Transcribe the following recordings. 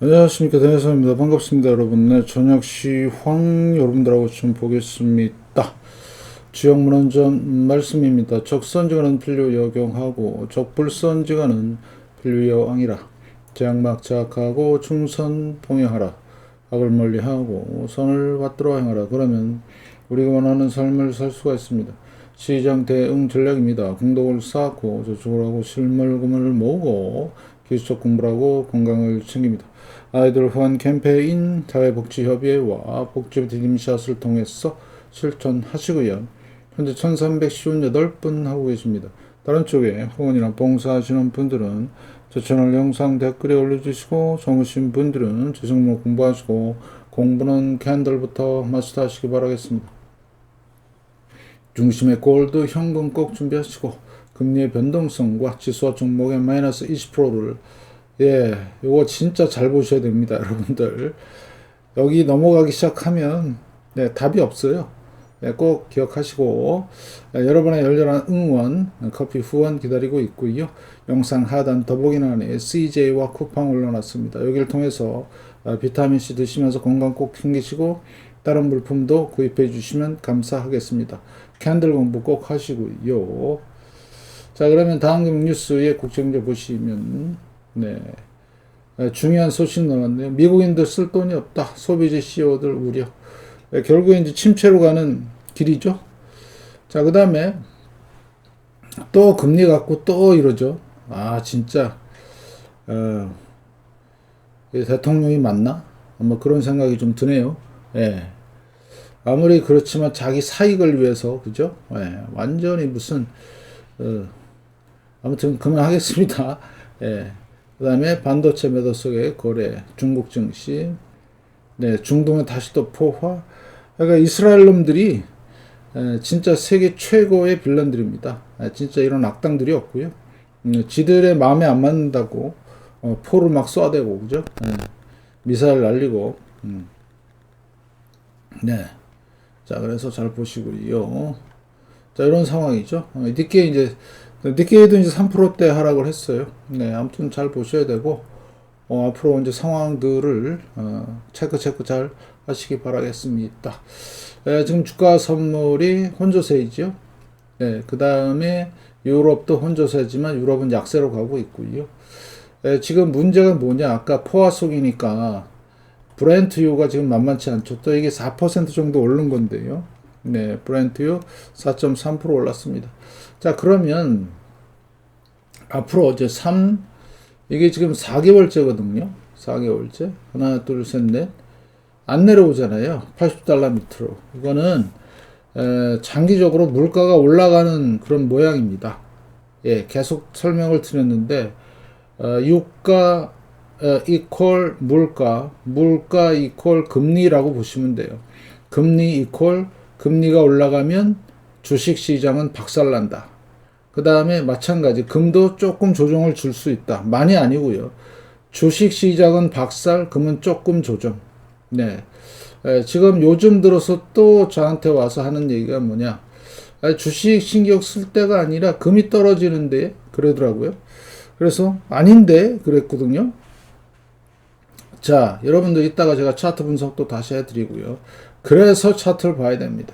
안녕하십니까, 대회사입니다. 반갑습니다, 여러분. 네, 저녁 시황 여러분들하고 좀 보겠습니다. 지역문헌전 말씀입니다. 적선지가는 필류 여경하고 적불선지가는 필류 여왕이라. 제약막 자악하고 충선 봉행하라. 악을 멀리하고 선을 받들어 행하라. 그러면 우리가 원하는 삶을 살 수가 있습니다. 시장 대응 전략입니다. 공덕을 쌓고 저축을 하고 실물금을 모으고 기술적 공부를 하고 건강을 챙깁니다. 아이들 후원 캠페인 사회복지협의회와 복지부 디딤샷을 통해서 실천하시고요. 현재 1358분 하고 계십니다. 다른 쪽에 후원이나 봉사하시는 분들은 저 채널 영상 댓글에 올려주시고 적으신 분들은 제 종목 공부하시고 공부는 캔들부터 마스터하시기 바라겠습니다. 중심의 골드 현금 꼭 준비하시고 금리의 변동성과 지수와 종목의 마이너스 20%를 요거 진짜 잘 보셔야 됩니다, 여러분들. 여기 넘어가기 시작하면 답이 없어요. 꼭 기억하시고 여러분의 열렬한 응원, 커피 후원 기다리고 있고요. 영상 하단 더보기란에 CJ와 쿠팡 올려놨습니다. 여기를 통해서 비타민C 드시면서 건강 꼭 챙기시고 다른 물품도 구입해 주시면 감사하겠습니다. 캔들 공부 꼭 하시고요. 자, 그러면 다음 뉴스의 국제경제 보시면 중요한 소식 나왔네요. 미국인들 쓸 돈이 없다. 소비재 CEO들 우려. 결국에 이제 침체로 가는 길이죠. 자, 그 다음에 또 금리 갖고 또 이러죠. 아, 진짜 대통령이 맞나? 뭐 그런 생각이 좀 드네요. 예. 아무리 그렇지만 자기 사익을 위해서, 그죠? 예. 완전히 무슨 아무튼 그만하겠습니다. 예. 그 다음에 반도체 매도 속의 거래, 중국 증시, 중동에 다시 또 포화. 그러니까 이스라엘 놈들이 진짜 세계 최고의 빌런들입니다. 진짜 이런 악당들이 없고요. 지들의 마음에 안 맞는다고 포를 막 쏴대고, 그죠? 미사일 날리고. 네. 자, 그래서 잘 보시고요. 자, 이런 상황이죠. 니케이도 이제 3%대 하락을 했어요. 아무튼 잘 보셔야 되고, 앞으로 이제 상황들을, 체크 잘 하시기 바라겠습니다. 지금 주가 선물이 혼조세이죠. 그 다음에 유럽도 혼조세지만 유럽은 약세로 가고 있고요. 지금 문제가 뭐냐. 아까 포화 속이니까 브렌트유가 지금 만만치 않죠. 또 이게 4% 정도 오른 건데요. 브렌트유 4.3% 올랐습니다. 자, 그러면 앞으로 이제 이게 지금 4개월째거든요. 4개월째. 하나, 둘, 셋, 넷. 안 내려오잖아요. 80달러 밑으로. 이거는 장기적으로 물가가 올라가는 그런 모양입니다. 계속 설명을 드렸는데 유가 이퀄 물가 이퀄 금리라고 보시면 돼요. 금리 이퀄 금리가 올라가면 주식시장은 박살난다. 그 다음에 마찬가지 금도 조금 조정을 줄 수 있다. 많이 아니고요. 주식시장은 박살, 금은 조금 조정. 지금 요즘 들어서 또 저한테 와서 하는 얘기가 뭐냐. 주식 신경 쓸 때가 아니라 금이 떨어지는데 그러더라고요. 그래서 아닌데 그랬거든요. 자, 여러분들 이따가 제가 차트 분석도 다시 해드리고요. 그래서 차트를 봐야 됩니다.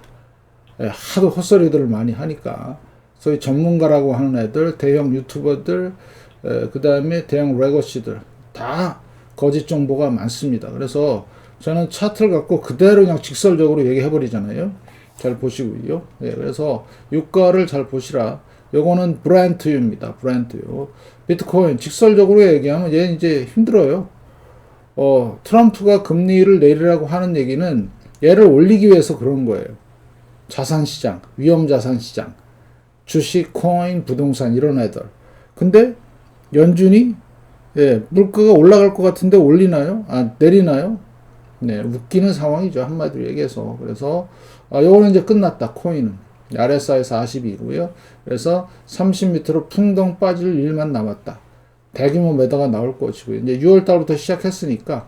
하도 헛소리들을 많이 하니까 소위 전문가라고 하는 애들, 대형 유튜버들, 그 다음에 대형 레거시들 다 거짓 정보가 많습니다. 그래서 저는 차트를 갖고 그대로 그냥 직설적으로 얘기해버리잖아요. 잘 보시고요. 그래서 유가를 잘 보시라. 요거는 브렌트유입니다. 브렌트유. 비트코인 직설적으로 얘기하면 얘 이제 힘들어요. 트럼프가 금리를 내리라고 하는 얘기는 얘를 올리기 위해서 그런 거예요. 자산시장, 위험자산시장, 주식, 코인, 부동산 이런 애들. 근데 연준이 물가가 올라갈 것 같은데 올리나요? 내리나요? 웃기는 상황이죠. 한마디로 얘기해서. 그래서 요거는 이제 끝났다. 코인은. RSI 40이고요. 그래서 30m로 풍덩 빠질 일만 남았다. 대규모 매도가 나올 것이고요. 이제 6월 달부터 시작했으니까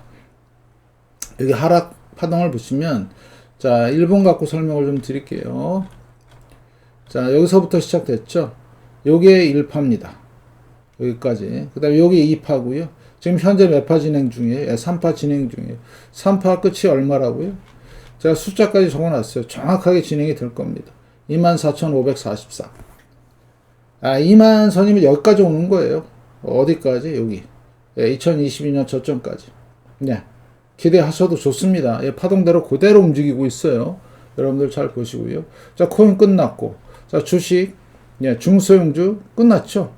여기 하락 파동을 보시면 자, 1분 갖고 설명을 좀 드릴게요. 자, 여기서부터 시작됐죠. 요게 1파입니다. 여기까지. 그 다음에 여기 2파고요. 지금 현재 몇 파 진행 중이에요? 3파 진행 중이에요. 3파 끝이 얼마라고요? 제가 숫자까지 적어놨어요. 정확하게 진행이 될 겁니다. 24,544. 2만 선이면 여기까지 오는 거예요. 어디까지? 여기. 2022년 저점까지. 네. 기대하셔도 좋습니다. 파동대로 그대로 움직이고 있어요. 여러분들 잘 보시고요. 자, 코인 끝났고. 자, 주식. 중소형주 끝났죠?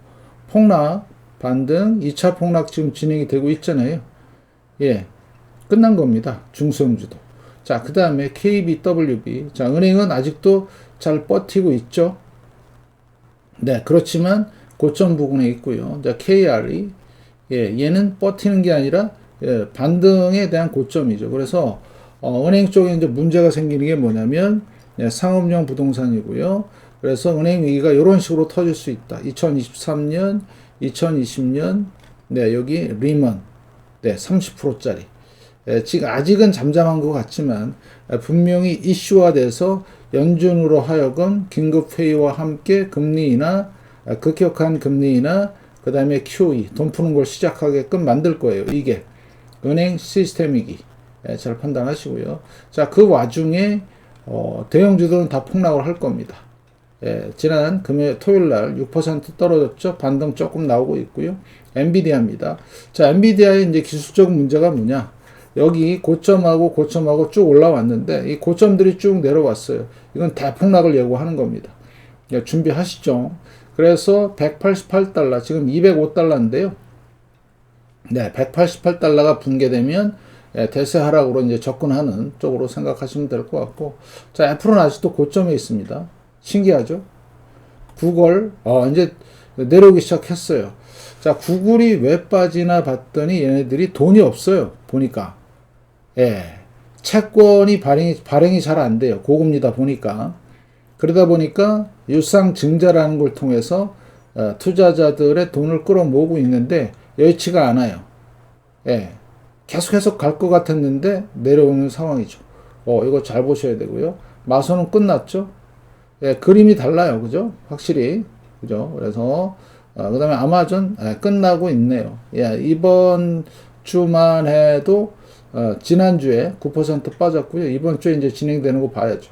폭락, 반등, 2차 폭락 지금 진행이 되고 있잖아요. 끝난 겁니다. 중소형주도. 자, 그 다음에 KBWB. 자, 은행은 아직도 잘 버티고 있죠. 네, 그렇지만 고점 부근에 있고요. 자, KRE. 얘는 버티는 게 아니라 반등에 대한 고점이죠. 그래서 은행 쪽에 이제 문제가 생기는 게 뭐냐면 상업용 부동산이고요. 그래서 은행 위기가 이런 식으로 터질 수 있다. 2023년, 2020년, 여기 리먼, 30%짜리. 지금 아직은 잠잠한 것 같지만 분명히 이슈화돼서 연준으로 하여금 긴급회의와 함께 금리 인하, 급격한 금리 인하, 그 다음에 QE, 돈 푸는 걸 시작하게끔 만들 거예요. 이게 은행 시스템이기. 잘 판단하시고요. 자, 그 와중에 대형주들은 다 폭락을 할 겁니다. 지난 토요일 날 6% 떨어졌죠. 반등 조금 나오고 있고요. 엔비디아입니다. 자, 엔비디아의 이제 기술적 문제가 뭐냐? 여기 고점하고 쭉 올라왔는데 이 고점들이 쭉 내려왔어요. 이건 대폭락을 예고하는 겁니다. 준비하시죠. 그래서 188달러, 지금 205달러인데요. 188달러가 붕괴되면 대세 하락으로 이제 접근하는 쪽으로 생각하시면 될 것 같고, 자, 애플은 아직도 고점에 있습니다. 신기하죠? 구글, 이제 내려오기 시작했어요. 자, 구글이 왜 빠지나 봤더니 얘네들이 돈이 없어요. 보니까. 채권이 발행이 잘 안 돼요. 고금리다 보니까. 그러다 보니까 유상증자라는 걸 통해서 투자자들의 돈을 끌어모으고 있는데 여의치가 않아요. 계속해서 갈 것 같았는데 내려오는 상황이죠. 이거 잘 보셔야 되고요. 마선은 끝났죠. 그림이 달라요. 그죠? 확실히. 그죠? 그래서, 그 다음에 아마존, 끝나고 있네요. 이번 주만 해도, 지난주에 9% 빠졌고요. 이번 주에 이제 진행되는 거 봐야죠.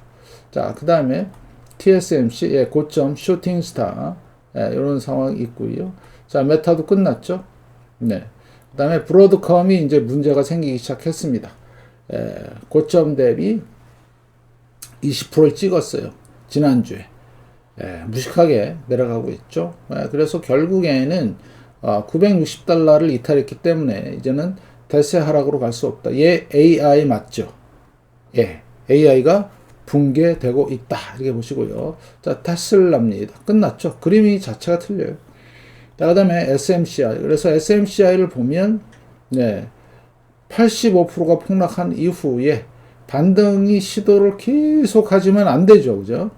자, 그 다음에 TSMC, 고점, 슈팅스타, 이런 상황이 있고요. 자, 메타도 끝났죠. 네. 그 다음에 브로드컴이 이제 문제가 생기기 시작했습니다. 고점 대비 20%를 찍었어요. 지난주에. 무식하게 내려가고 있죠. 그래서 결국에는 960달러를 이탈했기 때문에 이제는 대세 하락으로 갈 수 없다. 얘 AI 맞죠? AI가 붕괴되고 있다. 이렇게 보시고요. 자, 테슬라입니다. 끝났죠. 그림이 자체가 틀려요. 자, 그 다음에 SMCI. 그래서 SMCI를 보면, 85%가 폭락한 이후에 반등이 시도를 계속 하지만 안 되죠. 그죠?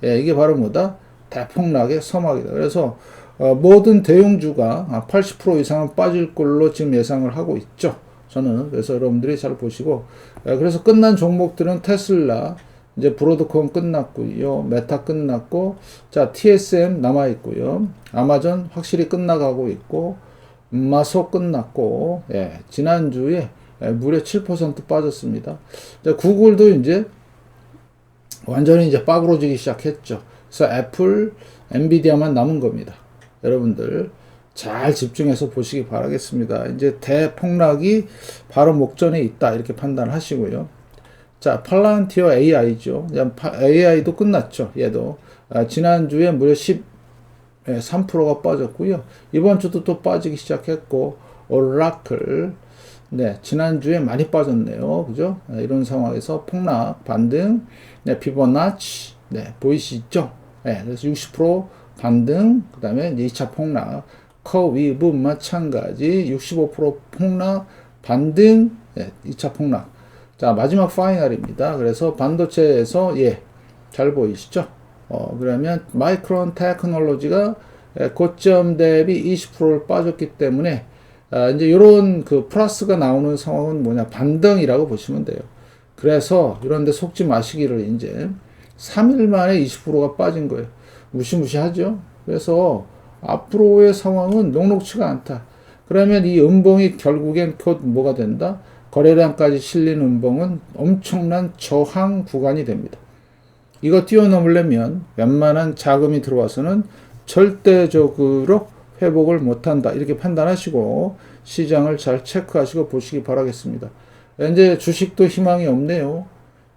이게 바로 뭐다? 대폭락의 서막이다. 그래서, 모든 대형주가 80% 이상은 빠질 걸로 지금 예상을 하고 있죠. 저는. 그래서 여러분들이 잘 보시고, 그래서 끝난 종목들은 테슬라, 이제 브로드컴 끝났고요. 메타 끝났고, 자, TSM 남아있고요. 아마존 확실히 끝나가고 있고, 마소 끝났고, 지난주에 무려 7% 빠졌습니다. 구글도 이제 완전히 이제 빠그러지기 시작했죠. 그래서 애플, 엔비디아만 남은 겁니다. 여러분들 잘 집중해서 보시기 바라겠습니다. 이제 대폭락이 바로 목전에 있다. 이렇게 판단하시고요. 자, 팔란티어 AI죠. AI도 끝났죠. 얘도. 지난주에 무려 13%가 빠졌고요. 이번 주도 또 빠지기 시작했고, 오라클. 지난주에 많이 빠졌네요. 그죠? 이런 상황에서 폭락, 반등, 피보나치. 보이시죠? 그래서 60% 반등, 그 다음에 2차 폭락, 커위브 마찬가지, 65% 폭락, 반등, 2차 폭락. 자, 마지막 파이널입니다. 그래서 반도체에서, 잘 보이시죠? 그러면 마이크론 테크놀로지가 고점 대비 20%를 빠졌기 때문에, 이제 요런 그 플러스가 나오는 상황은 뭐냐, 반등이라고 보시면 돼요. 그래서 이런데 속지 마시기를 이제 3일 만에 20%가 빠진 거예요. 무시무시하죠? 그래서 앞으로의 상황은 녹록치가 않다. 그러면 이 음봉이 결국엔 곧 뭐가 된다? 거래량까지 실린 음봉은 엄청난 저항 구간이 됩니다. 이거 뛰어넘으려면 웬만한 자금이 들어와서는 절대적으로 회복을 못한다. 이렇게 판단하시고 시장을 잘 체크하시고 보시기 바라겠습니다. 이제 주식도 희망이 없네요.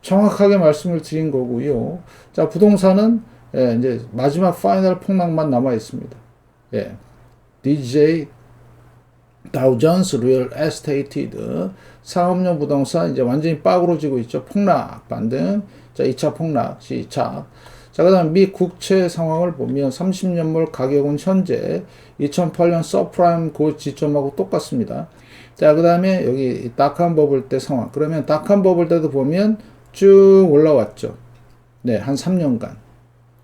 정확하게 말씀을 드린 거고요. 자, 부동산은 이제 마지막 파이널 폭락만 남아 있습니다. 예. DJ 다우존스 리얼 에스테이티드 상업용 부동산 이제 완전히 빠그러지고 있죠. 폭락 반등. 자, 2차 폭락 시작. 자, 그다음 미 국채 상황을 보면 30년물 가격은 현재 2008년 서프라임 그 지점하고 똑같습니다. 자, 그다음에 여기 닷컴 버블 때 상황. 그러면 닷컴 버블 때도 보면 쭉 올라왔죠. 네, 한 3년간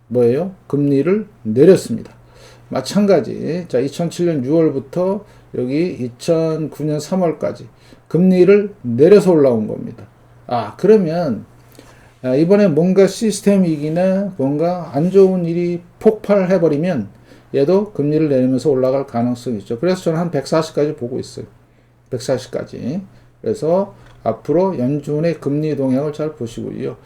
뭐예요? 금리를 내렸습니다. 마찬가지. 자, 2007년 6월부터 여기 2009년 3월까지 금리를 내려서 올라온 겁니다. 아, 그러면 이번에 뭔가 시스템 위기나 뭔가 안 좋은 일이 폭발해버리면 얘도 금리를 내리면서 올라갈 가능성이 있죠. 그래서 저는 한 140까지 보고 있어요. 140까지. 그래서 앞으로 연준의 금리 동향을 잘 보시고요.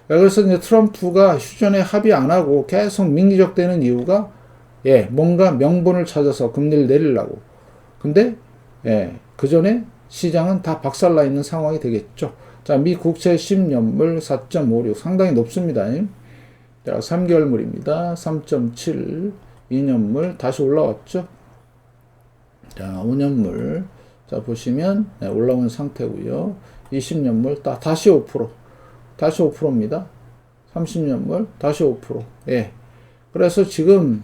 그래서 이제 트럼프가 휴전에 합의 안 하고 계속 민기적 되는 이유가 뭔가 명분을 찾아서 금리를 내리려고. 근데 그 전에 시장은 다 박살나 있는 상황이 되겠죠. 자, 미 국채 10년물 4.56 상당히 높습니다. 자, 3개월물입니다. 3.7 2년물 다시 올라왔죠. 자, 5년물 자, 보시면 올라온 상태고요. 20년물 다시 5%. 다시 5%입니다. 30년물 다시 5%. 예. 그래서 지금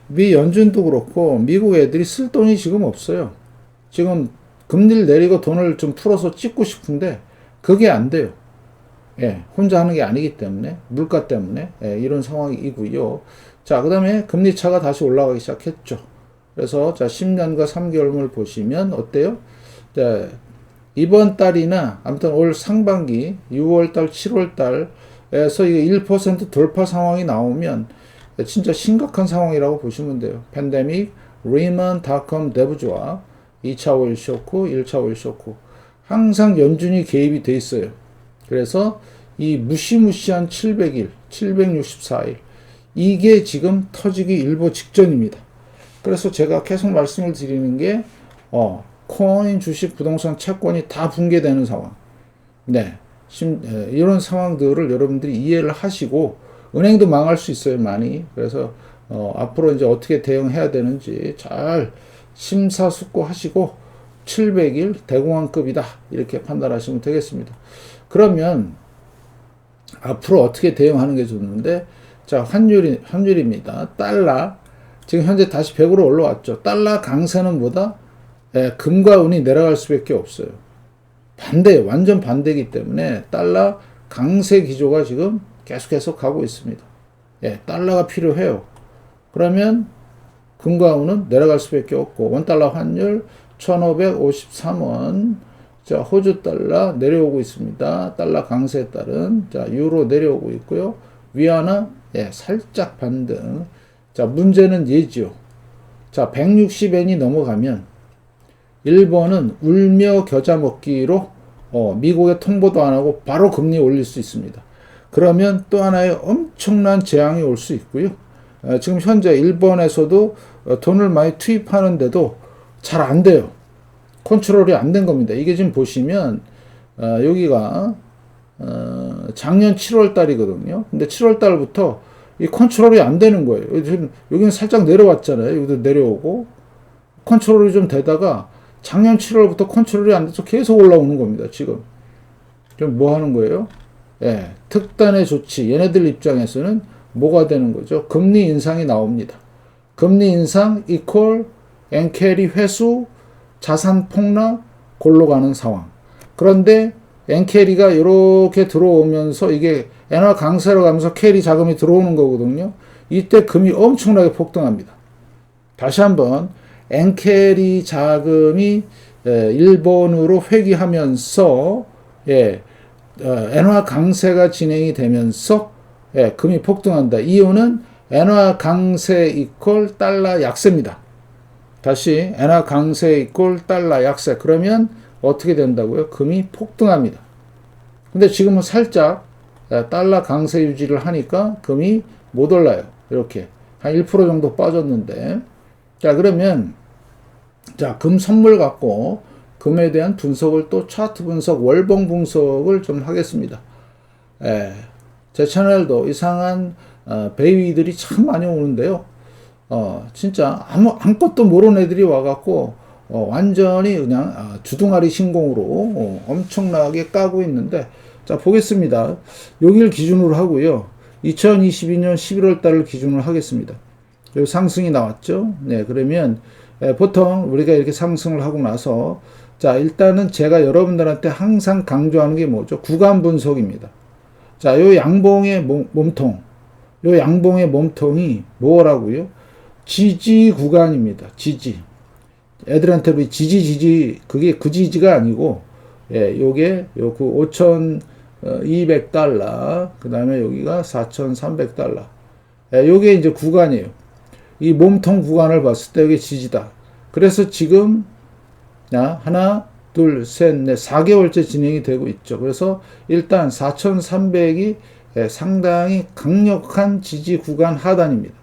미 연준도 그렇고 미국 애들이 쓸 돈이 지금 없어요. 지금 금리를 내리고 돈을 좀 풀어서 찍고 싶은데 그게 안 돼요. 예, 혼자 하는 게 아니기 때문에 물가 때문에 이런 상황이고요. 자, 그다음에 금리 차가 다시 올라가기 시작했죠. 그래서 자, 10년과 3개월물 보시면 어때요? 자, 이번 달이나 아무튼 올 상반기 6월 달, 7월 달에서 이게 1% 돌파 상황이 나오면 진짜 심각한 상황이라고 보시면 돼요. 팬데믹, 리먼 닷컴 데브조합, 2차 오일 쇼크, 1차 오일 쇼크. 항상 연준이 개입이 돼 있어요. 그래서 이 무시무시한 700일, 764일 이게 지금 터지기 일보 직전입니다. 그래서 제가 계속 말씀을 드리는 게 코인, 주식, 부동산, 채권이 다 붕괴되는 상황. 네, 이런 상황들을 여러분들이 이해를 하시고 은행도 망할 수 있어요, 많이. 그래서 앞으로 이제 어떻게 대응해야 되는지 잘 심사숙고하시고 700일 대공황급이다 이렇게 판단하시면 되겠습니다. 그러면 앞으로 어떻게 대응하는 게 좋는데, 자, 환율입니다. 달러 지금 현재 다시 100으로 올라왔죠. 달러 강세는 뭐다? 금과 은이 내려갈 수밖에 없어요. 반대, 완전 반대이기 때문에 달러 강세 기조가 지금 계속해서 가고 있습니다. 달러가 필요해요. 그러면 금과 은은 내려갈 수밖에 없고 원달러 환율 1553원. 자, 호주 달러 내려오고 있습니다. 달러 강세에 따른 자, 유로 내려오고 있고요. 위안화 살짝 반등. 자, 문제는 얘지요. 자, 160엔이 넘어가면 일본은 울며 겨자 먹기로 미국에 통보도 안 하고 바로 금리 올릴 수 있습니다. 그러면 또 하나의 엄청난 재앙이 올 수 있고요. 지금 현재 일본에서도 돈을 많이 투입하는데도 잘 안 돼요. 컨트롤이 안 된 겁니다. 이게 지금 보시면 여기가 작년 7월 달이거든요. 근데 7월 달부터 이 컨트롤이 안 되는 거예요. 지금 여기는 살짝 내려왔잖아요. 여기도 내려오고 컨트롤이 좀 되다가 작년 7월부터 컨트롤이 안 돼서 계속 올라오는 겁니다. 지금 좀 뭐 하는 거예요? 특단의 조치. 얘네들 입장에서는 뭐가 되는 거죠? 금리 인상이 나옵니다. 금리 인상 이퀄 엔캐리 회수 자산 폭락 골로 가는 상황. 그런데 엔캐리가 이렇게 들어오면서 이게 엔화 강세로 가면서 캐리 자금이 들어오는 거거든요. 이때 금이 엄청나게 폭등합니다. 다시 한번 엔캐리 자금이 일본으로 회귀하면서 엔화 강세가 진행이 되면서 금이 폭등한다. 이유는 엔화 강세 이퀄 달러 약세입니다. 다시 엔화 강세 이퀄 달러 약세. 그러면 어떻게 된다고요? 금이 폭등합니다. 근데 지금은 살짝 달러 강세 유지를 하니까 금이 못 올라요. 이렇게 한 1% 정도 빠졌는데, 자 그러면 자 금 선물 갖고 금에 대한 분석을 또 차트 분석, 월봉 분석을 좀 하겠습니다. 제 채널도 이상한 베이비들이 참 많이 오는데요. 진짜 아무것도 모르는 애들이 와갖고 완전히 그냥 주둥아리 신공으로 엄청나게 까고 있는데, 자 보겠습니다. 여기를 기준으로 하고요. 2022년 11월 달을 기준으로 하겠습니다. 여기 상승이 나왔죠. 네, 그러면 보통 우리가 이렇게 상승을 하고 나서, 자 일단은 제가 여러분들한테 항상 강조하는 게 뭐죠? 구간 분석입니다. 자, 요 양봉의 몸통, 요 양봉의 몸통이 뭐라고요? 지지 구간입니다. 지지. 애들한테 우리 지지, 그게 그 지지가 아니고, 요게, 요 그 5,200달러, 그 다음에 여기가 4,300달러. 요게 이제 구간이에요. 이 몸통 구간을 봤을 때 이게 지지다. 그래서 지금, 하나, 둘, 셋, 넷, 4개월째 진행이 되고 있죠. 그래서 일단 4,300이 상당히 강력한 지지 구간 하단입니다.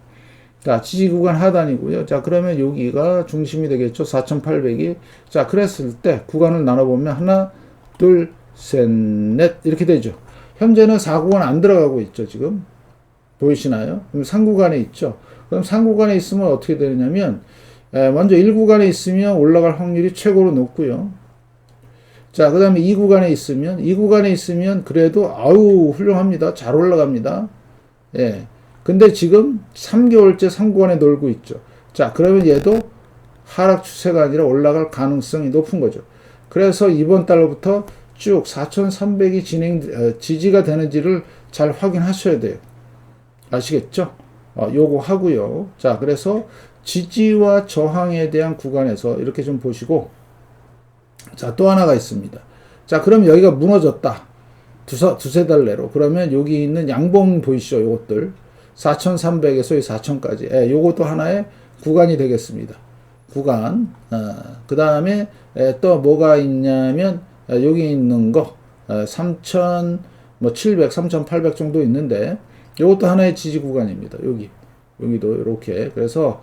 자, 지지 구간 하단이고요. 자, 그러면 여기가 중심이 되겠죠. 4,800이. 자, 그랬을 때 구간을 나눠보면 하나, 둘, 셋, 넷 이렇게 되죠. 현재는 4구간 안 들어가고 있죠. 지금 보이시나요? 그럼 3구간에 있죠. 그럼 3구간에 있으면 어떻게 되느냐면, 먼저 1구간에 있으면 올라갈 확률이 최고로 높고요. 자, 그 다음에 2구간에 있으면 그래도 아우 훌륭합니다. 잘 올라갑니다. 예. 근데 지금 3개월째 3구간에 놀고 있죠. 자, 그러면 얘도 하락 추세가 아니라 올라갈 가능성이 높은 거죠. 그래서 이번 달로부터 쭉 4,300이 지지가 되는지를 잘 확인하셔야 돼요. 아시겠죠? 요거 하고요. 자, 그래서 지지와 저항에 대한 구간에서 이렇게 좀 보시고, 자, 또 하나가 있습니다. 자, 그럼 여기가 무너졌다. 두세 달 내로. 그러면 여기 있는 양봉 보이시죠? 요것들. 4,300에서 4,000까지. 요것도 하나의 구간이 되겠습니다. 구간. 그 다음에 또 뭐가 있냐면, 여기 있는 거, 3,700, 3,800 정도 있는데, 요것도 하나의 지지 구간입니다. 여기도 이렇게. 그래서,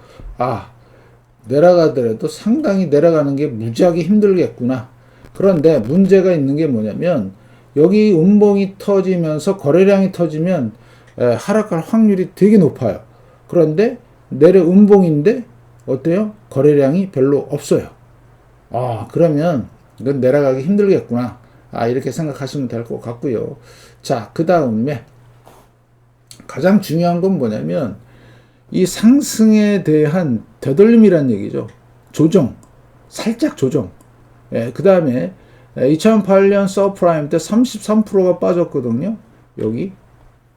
내려가더라도 상당히 내려가는 게 무지하게 힘들겠구나. 그런데 문제가 있는 게 뭐냐면, 여기 음봉이 터지면서 거래량이 터지면 하락할 확률이 되게 높아요. 그런데 음봉인데 어때요? 거래량이 별로 없어요. 그러면 이건 내려가기 힘들겠구나. 이렇게 생각하시면 될 것 같고요. 자, 그 다음에 가장 중요한 건 뭐냐면, 이 상승에 대한 되돌림이란 얘기죠. 살짝 조정. 그 다음에 2008년 서프라임 때 33%가 빠졌거든요. 여기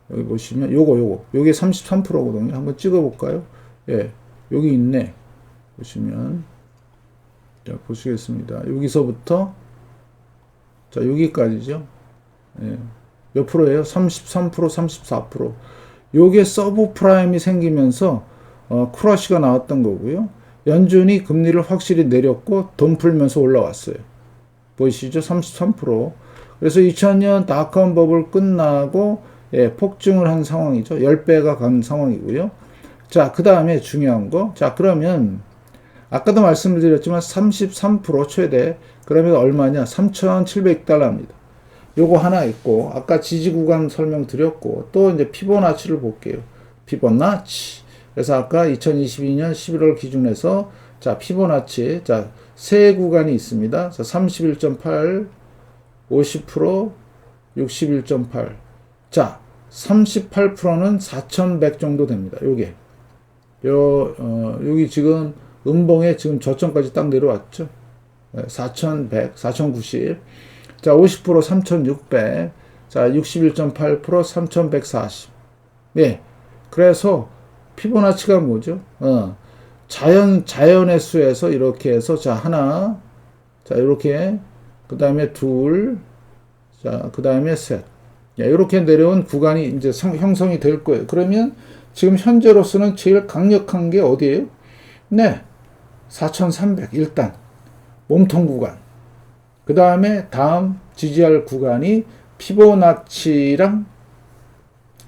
보시면 요게 33%거든요. 한번 찍어볼까요? 여기 있네. 보시면, 자, 보시겠습니다. 여기서부터, 자, 여기까지죠. 몇 프로예요? 33%, 34%. 요게 서브프라임이 생기면서 크러쉬가 나왔던 거고요. 연준이 금리를 확실히 내렸고 돈 풀면서 올라왔어요. 보이시죠? 33%. 그래서 2000년 닷컴 버블 끝나고 폭증을 한 상황이죠. 10배가 간 상황이고요. 자, 그 다음에 중요한 거. 자, 그러면 아까도 말씀을 드렸지만 33% 최대. 그러면 얼마냐? 3,700달러입니다. 요거 하나 있고, 아까 지지 구간 설명드렸고, 또 이제 피보나치를 볼게요. 피보나치. 그래서 아까 2022년 11월 기준에서, 자, 피보나치. 자, 세 구간이 있습니다. 자, 31.8, 50%, 61.8. 자, 38%는 4,100 정도 됩니다. 요게. 여기 지금 음봉에 지금 저점까지 딱 내려왔죠. 4,100, 4,090. 자, 50% 3,600. 자, 61.8% 3,140. 그래서 피보나치가 뭐죠? 자연의 수에서 이렇게 해서, 자, 하나. 자, 이렇게. 그 다음에 둘. 자, 그 다음에 셋. 이렇게 내려온 구간이 이제 형성이 될 거예요. 그러면 지금 현재로서는 제일 강력한 게 어디예요? 네. 4,300 일단 몸통 구간. 그 다음에 다음 지지할 구간이 피보나치랑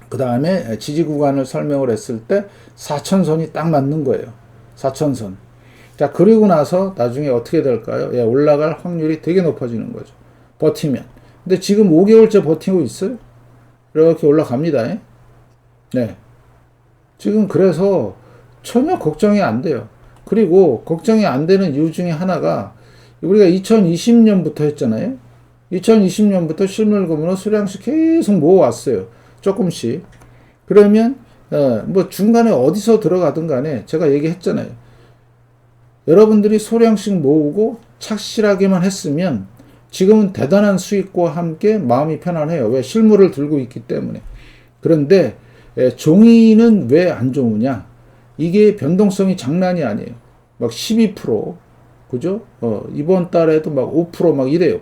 그 다음에 지지 구간을 설명을 했을 때 4천선이 딱 맞는 거예요. 4천선. 자, 그리고 나서 나중에 어떻게 될까요? 예, 올라갈 확률이 되게 높아지는 거죠. 버티면. 근데 지금 5개월째 버티고 있어요. 이렇게 올라갑니다. 예? 네. 지금 그래서 전혀 걱정이 안 돼요. 그리고 걱정이 안 되는 이유 중에 하나가 우리가 2020년부터 했잖아요. 2020년부터 실물금으로 수량씩 계속 모아왔어요. 조금씩. 그러면 뭐 중간에 어디서 들어가든 간에 제가 얘기했잖아요. 여러분들이 소량씩 모으고 착실하게만 했으면 지금은 대단한 수익과 함께 마음이 편안해요. 왜? 실물을 들고 있기 때문에. 그런데 종이는 왜 안 좋으냐? 이게 변동성이 장난이 아니에요. 막 12%, 그죠? 이번 달에도 막 5% 이래요.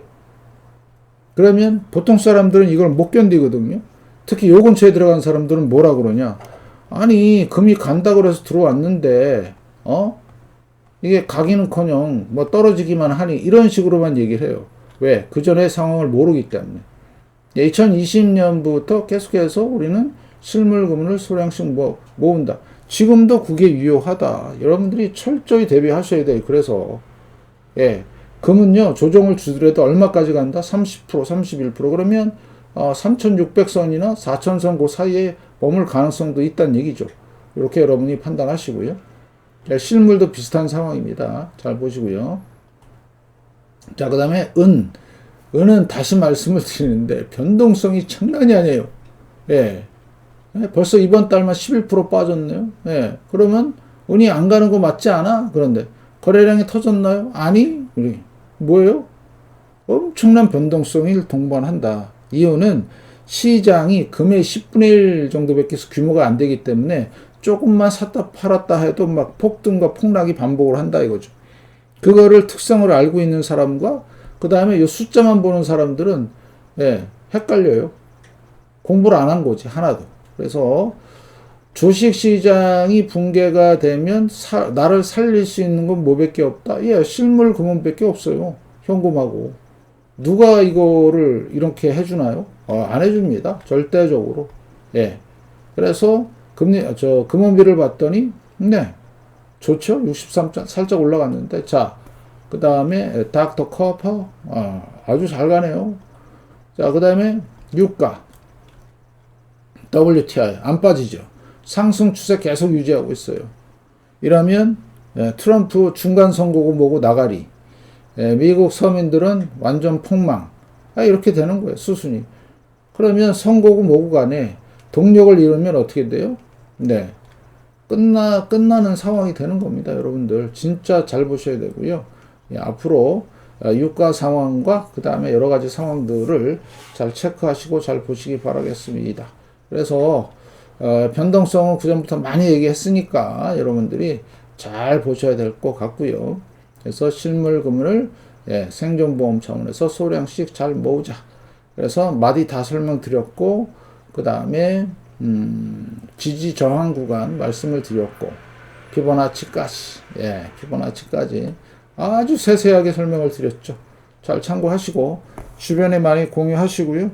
그러면 보통 사람들은 이걸 못 견디거든요. 특히 요 근처에 들어간 사람들은 뭐라 그러냐? 아니, 금이 간다고 해서 들어왔는데, 이게 가기는커녕 뭐 떨어지기만 하니 이런 식으로만 얘기를 해요. 왜? 그 전의 상황을 모르기 때문에. 2020년부터 계속해서 우리는 실물금을 소량씩 모은다. 지금도 그게 유효하다. 여러분들이 철저히 대비하셔야 돼요. 그래서 예, 금은요 조정을 주더라도 얼마까지 간다? 30%, 31%. 그러면 3,600선이나 4,000선 그 사이에 머물 가능성도 있다는 얘기죠. 이렇게 여러분이 판단하시고요. 예, 실물도 비슷한 상황입니다. 잘 보시고요. 자, 그 다음에 은은 다시 말씀을 드리는데 변동성이 장난이 아니에요. 예. 벌써 이번 달만 11% 빠졌네요. 예. 그러면 은이 안 가는 거 맞지 않아? 그런데 거래량이 터졌나요? 아니. 뭐예요? 엄청난 변동성을 동반한다. 이유는 시장이 금의 10분의 1 정도밖에 규모가 안 되기 때문에 조금만 샀다 팔았다 해도 막 폭등과 폭락이 반복을 한다 이거죠. 그거를 특성을 알고 있는 사람과 그 다음에 이 숫자만 보는 사람들은 헷갈려요. 공부를 안 한 거지 하나도. 그래서 주식시장이 붕괴가 되면 나를 살릴 수 있는 건 뭐밖에 없다. 예, 실물 금은밖에 없어요. 현금하고. 누가 이거를 이렇게 해주나요? 안 해줍니다. 절대적으로. 예. 그래서 금원비를 봤더니 네 좋죠. 63점 살짝 올라갔는데 자 그 다음에 닥터 커퍼 아주 잘 가네요. 자 그 다음에 유가 WTI 안 빠지죠. 상승 추세 계속 유지하고 있어요. 이러면 트럼프 중간 선거고 뭐고 나가리 미국 서민들은 완전 폭망 이렇게 되는 거예요. 수순이. 그러면 선거고 뭐고 간에 동력을 잃으면 어떻게 돼요? 네. 끝나는 상황이 되는 겁니다. 여러분들. 진짜 잘 보셔야 되고요. 예, 앞으로 유가 상황과 그 다음에 여러 가지 상황들을 잘 체크하시고 잘 보시기 바라겠습니다. 그래서, 변동성은 그전부터 많이 얘기했으니까 여러분들이 잘 보셔야 될 것 같고요. 그래서 실물금을 생존보험 차원에서 소량씩 잘 모으자. 그래서 마디 다 설명드렸고, 그 다음에 지지 저항 구간 말씀을 드렸고 피보나치까지 피보나치까지 아주 세세하게 설명을 드렸죠. 잘 참고하시고 주변에 많이 공유하시고요.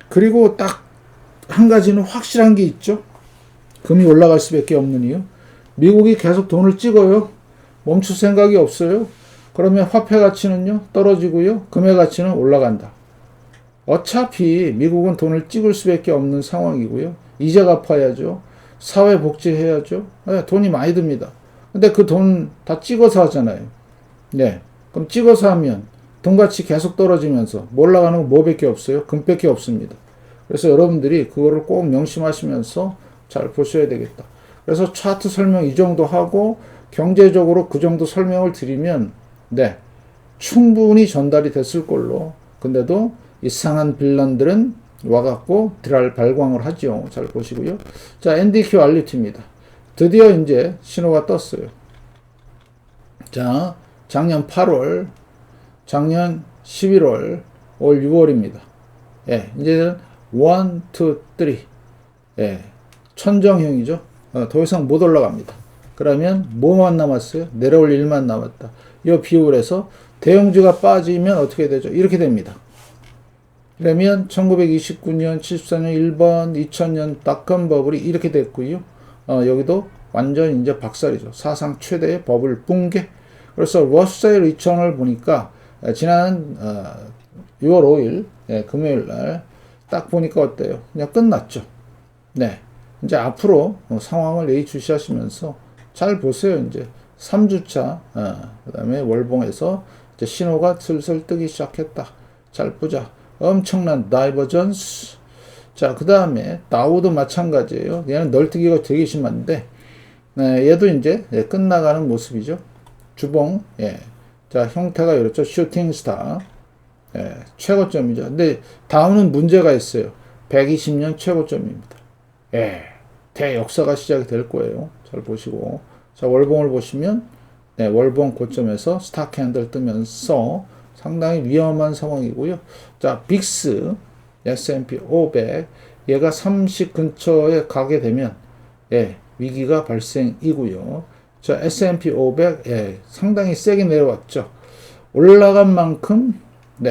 그리고 딱 한 가지는 확실한 게 있죠. 금이 올라갈 수밖에 없는 이유. 미국이 계속 돈을 찍어요. 멈출 생각이 없어요. 그러면 화폐 가치는요 떨어지고요. 금의 가치는 올라간다. 어차피 미국은 돈을 찍을 수밖에 없는 상황이고요. 이자 갚아야죠. 사회복지해야죠. 돈이 많이 듭니다. 근데 그 돈 다 찍어서 하잖아요. 네. 그럼 찍어서 하면 돈가치 계속 떨어지면서 올라가는 거 뭐밖에 없어요? 금밖에 없습니다. 그래서 여러분들이 그거를 꼭 명심하시면서 잘 보셔야 되겠다. 그래서 차트 설명 이 정도 하고 경제적으로 그 정도 설명을 드리면 충분히 전달이 됐을 걸로. 근데도 이상한 빌런들은 와갖고 드랄 발광을 하죠. 잘 보시고요. 자, NDQ 알리트입니다. 드디어 이제 신호가 떴어요. 자, 작년 8월, 작년 11월, 올 6월입니다. 이제는 1, 2, 3. 천정형이죠. 더 이상 못 올라갑니다. 그러면 뭐만 남았어요? 내려올 일만 남았다. 이 비율을 해서 대형주가 빠지면 어떻게 되죠? 이렇게 됩니다. 그러면 1929년, 74년 1번, 2000년 닷컴 버블이 이렇게 됐고요. 여기도 완전 이제 박살이죠. 사상 최대의 버블 붕괴. 그래서 러셀 2000을 보니까 지난 6월 5일 금요일 날 딱 보니까 어때요? 그냥 끝났죠. 네. 이제 앞으로 상황을 예의주시하시면서 잘 보세요. 이제 3주차, 그 다음에 월봉에서 이제 신호가 슬슬 뜨기 시작했다. 잘 보자. 엄청난 다이버전스. 자, 그 다음에 다우도 마찬가지예요. 얘는 널뛰기가 되게 심한데, 얘도 이제 끝나가는 모습이죠. 주봉, 자, 형태가 이렇죠. 슈팅 스타. 최고점이죠. 근데 다음은 문제가 있어요. 120년 최고점입니다. 대역사가 시작이 될 거예요. 잘 보시고. 자, 월봉을 보시면, 월봉 고점에서 스타 캔들 뜨면서 상당히 위험한 상황이고요. 자, 빅스, S&P 500, 얘가 30 근처에 가게 되면, 위기가 발생이고요. 자, S&P 500, 상당히 세게 내려왔죠. 올라간 만큼,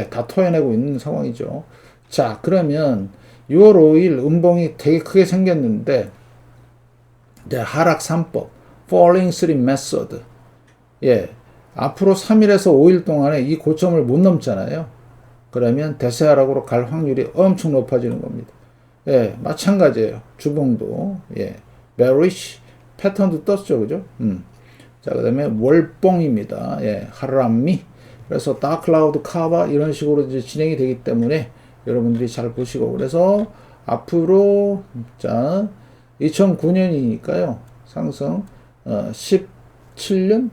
다 토해내고 있는 상황이죠. 자, 그러면 6월 5일 음봉이 되게 크게 생겼는데, 하락 3법, Falling 3 Method. 앞으로 3일에서 5일 동안에 이 고점을 못 넘잖아요. 그러면 대세하락으로 갈 확률이 엄청 높아지는 겁니다. 마찬가지예요. 주봉도, bearish 패턴도 떴죠, 그죠? 자, 그 다음에 월봉입니다. 하람미. 그래서 다크클라우드 카바 이런 식으로 이제 진행이 되기 때문에 여러분들이 잘 보시고, 그래서 앞으로 자 2009년이니까요 상승 17년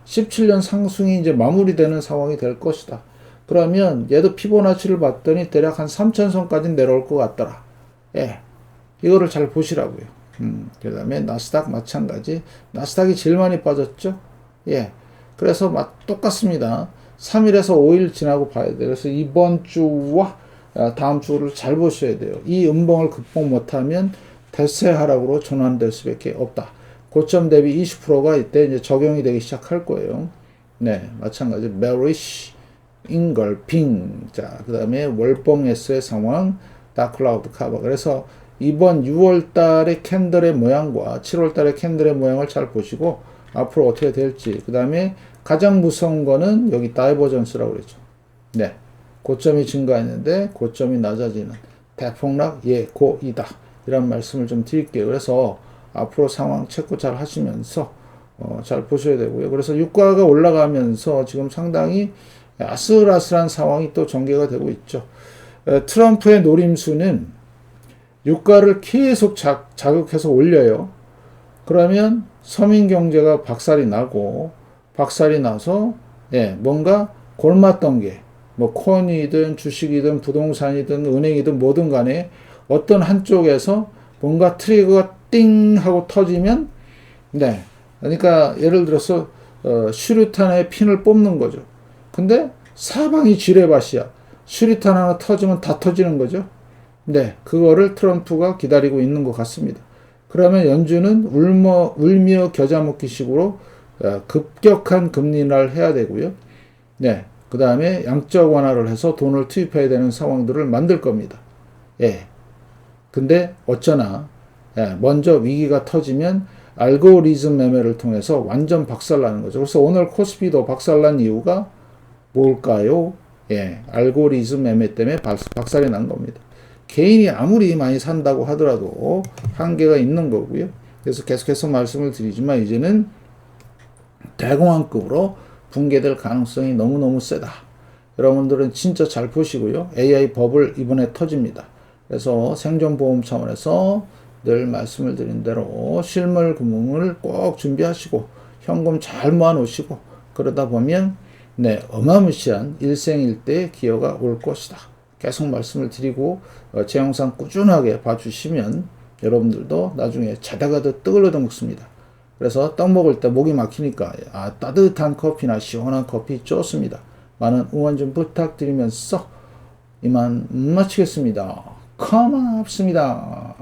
17년 상승이 이제 마무리되는 상황이 될 것이다. 그러면 얘도 피보나치를 봤더니 대략 한 3,000선까지 내려올 것 같더라. 이거를 잘 보시라고요. 그 다음에 나스닥 마찬가지. 나스닥이 제일 많이 빠졌죠. 그래서 똑같습니다. 3일에서 5일 지나고 봐야 돼요. 그래서 이번 주와 다음 주를 잘 보셔야 돼요. 이 음봉을 극복 못하면 대세 하락으로 전환될 수밖에 없다. 고점 대비 20%가 이때 이제 적용이 되기 시작할 거예요. 마찬가지 bearish engulfing. 자, 그 다음에 월봉에서의 상황, 다크클라우드 커버. 그래서 이번 6월 달의 캔들의 모양과 7월 달의 캔들의 모양을 잘 보시고 앞으로 어떻게 될지. 그 다음에 가장 무서운 거는 여기 다이버전스라고 그랬죠. 고점이 증가했는데 고점이 낮아지는 대폭락 예고이다. 이런 말씀을 좀 드릴게요. 그래서 앞으로 상황 체크 잘 하시면서 잘 보셔야 되고요. 그래서 유가가 올라가면서 지금 상당히 아슬아슬한 상황이 또 전개가 되고 있죠. 트럼프의 노림수는 유가를 계속 자극해서 올려요. 그러면 서민 경제가 박살이 나고, 박살이 나서 뭔가 골맞던 게 뭐 코인이든 주식이든 부동산이든 은행이든 뭐든 간에 어떤 한쪽에서 뭔가 트리거가 띵 하고 터지면 그러니까 예를 들어서 수류탄의 핀을 뽑는 거죠. 근데 사방이 지뢰밭이야. 수류탄 하나 터지면 다 터지는 거죠. 그거를 트럼프가 기다리고 있는 것 같습니다. 그러면 연준은 울며 겨자 먹기 식으로 급격한 금리 인하를 해야 되고요. 그 다음에 양적 완화를 해서 돈을 투입해야 되는 상황들을 만들 겁니다. 근데 어쩌나 먼저 위기가 터지면 알고리즘 매매를 통해서 완전 박살나는 거죠. 그래서 오늘 코스피도 박살난 이유가 뭘까요? 알고리즘 매매 때문에 박살이 난 겁니다. 개인이 아무리 많이 산다고 하더라도 한계가 있는 거고요. 그래서 계속해서 말씀을 드리지만 이제는 대공황급으로 붕괴될 가능성이 너무너무 세다. 여러분들은 진짜 잘 보시고요. AI 버블 이번에 터집니다. 그래서 생존보험 차원에서 늘 말씀을 드린 대로 실물 금융을 꼭 준비하시고 현금 잘 모아 놓으시고 그러다 보면 어마무시한 일생일대의 기여가 올 것이다. 계속 말씀을 드리고 제 영상 꾸준하게 봐주시면 여러분들도 나중에 자다가 더 떡을 얻어 먹습니다. 그래서 떡 먹을 때 목이 막히니까 따뜻한 커피나 시원한 커피 좋습니다. 많은 응원 좀 부탁드리면서 이만 마치겠습니다. 고맙습니다.